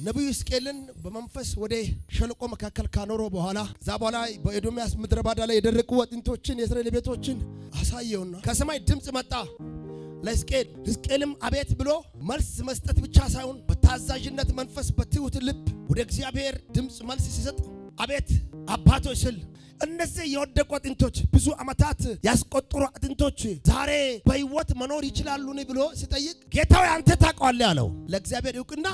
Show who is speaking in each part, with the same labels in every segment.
Speaker 1: ነብዩ ሕዝቅኤልን በመንፈስ ወደ ሸለቆ መካከል ካኖሮ በኋላ ዛባላ በኤዶሚያስ ምድረ ባዳ ላይ የደረቁ አጥንቶችን የእስራኤል ቤቶችን አሳየውና ከሰማይ ድምጽ መጣ ለሕዝቅኤል። ሕዝቅኤልም አቤት ብሎ መልስ መስጠት ብቻ ሳይሆን በታዛዥነት መንፈስ በትሁት ልብ ወደ እግዚአብሔር ድምጽ መልስ ሲሰጥ አቤት አባቶች ስል እነዚህ የወደቁ አጥንቶች ብዙ ዓመታት ያስቆጠሩ አጥንቶች ዛሬ በሕይወት መኖር ይችላሉን ብሎ ሲጠይቅ ጌታው አንተ ታውቀዋለህ አለው። ለእግዚአብሔር ዕውቅና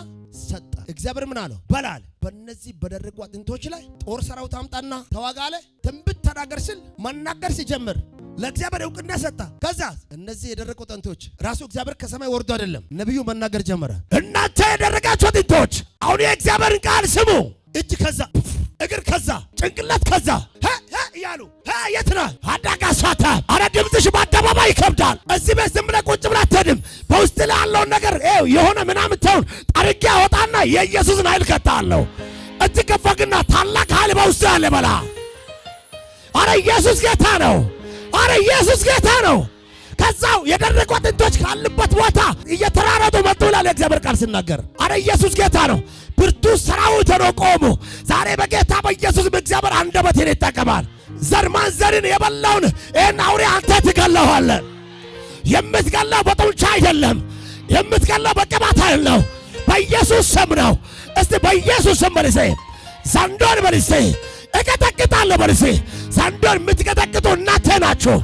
Speaker 1: ሰጠ። እግዚአብሔር ምን አለው? በላል በእነዚህ በደረቁ አጥንቶች ላይ ጦር ሰራዊት አምጣና ተዋጋ አለ። ትንቢት ተናገር ስል መናገር ሲጀምር ለእግዚአብሔር ዕውቅና ሰጠ። ከዛ እነዚህ የደረቁ አጥንቶች ራሱ እግዚአብሔር ከሰማይ ወርዶ አይደለም ነብዩ መናገር ጀመረ። እናንተ የደረቃችሁ አጥንቶች አሁን የእግዚአብሔርን ቃል ስሙ። እጅ ከዛ እግር ከዛ ጭንቅላት ከዛ እያሉ የት ነህ አዳጋሳታ አረ ድምፅሽ በአደባባይ ይከብዳል። እዚህ ቤት ዝም ብለህ ቁጭ ብለህ አትሄድም። በውስጥ ላይ ያለውን ነገር የሆነ ምናምን ተውን ጠርጌ አወጣና የኢየሱስን ኃይል ከታለሁ። እጅ ከፈግና ታላቅ ኃይል በውስጥ ያለ በላ። አረ ኢየሱስ ጌታ ነው። አረ ኢየሱስ ጌታ ነው። ከዛው የደረቁ አጥንቶች ካሉበት ቦታ እየተራረጡ መጡ ይላል የእግዚአብሔር ቃል ሲናገር። አረ ኢየሱስ ጌታ ነው። ብርቱ ሰራዊት ሆኖ ቆሙ። ዛሬ በጌታ በኢየሱስ በእግዚአብሔር አንደበትን ይጠቀማል። ዘር ማንዘርን የበላውን ይህን አውሬ አንተ ትገለዋለህ። የምትገለው በጡንቻ አይደለም፣ የምትገለው በቅባት አይደለም፣ በኢየሱስ ስም ነው። እስቲ በኢየሱስ ስም በልሴ ዘንዶን በልሴ እቀጠቅጣለሁ በልሴ። ዘንዶን የምትቀጠቅጡ እናንተ ናችሁ።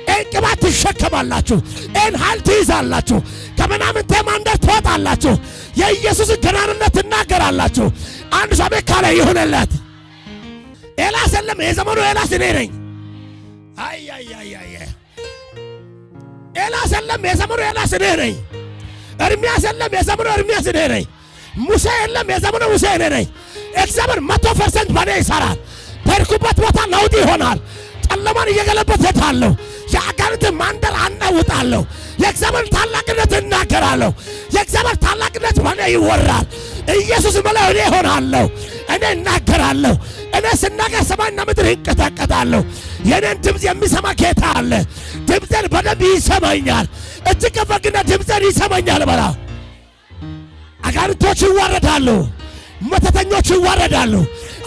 Speaker 1: ይህን ቅባት ትሸከማላችሁ፣ ይህን ኃይል ትይዛላችሁ፣ ከምናምንቴ መንደር ትወጣላችሁ፣ የኢየሱስን ገናንነት ትናገራላችሁ። አንድ ሰው ቤት ካለ ይሁንለት። ኤላስ የለም የዘመኑ ኤላስ እኔ ነኝ። ኤላስ የለም የዘመኑ ኤላስ እኔ ነኝ። ኤርምያስ የለም የዘመኑ ኤርምያስ እኔ ነኝ። ሙሴ የለም የዘመኑ ሙሴ እኔ ነኝ። እግዚአብሔር 100% በእኔ ይሰራል። በርኩበት ቦታ ለውጥ ይሆናል። ጨለማን እየገለበጠ እሄዳለሁ። የአጋንንትን መንደር አናውጣለሁ። የእግዚአብሔር ታላቅነት እናገራለሁ። የእግዚአብሔር ታላቅነት በእኔ ይወራል። ኢየሱስ በላይ እኔ እሆናለሁ። እኔ እናገራለሁ። እኔ ስናገር ሰማይና ምድር ይንቀጠቀጣለሁ። የኔን ድምፅ የሚሰማ ጌታ አለ። ድምፅን በደንብ ይሰማኛል። እጅግ ከፈግና ድምፅን ይሰማኛል በላ። አጋንንቶች ይዋረዳሉ። መተተኞች ይዋረዳሉ።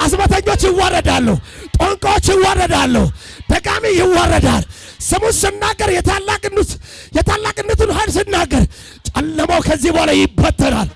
Speaker 1: አስማተኞች ይዋረዳሉ። ጦንቃዎች ይዋረዳሉ። ደጋሚ ይዋረዳል። ስሙን ስናገር የታላቅነቱን ኃይል ስናገር ጨለማው ከዚህ በኋላ ይበተናል።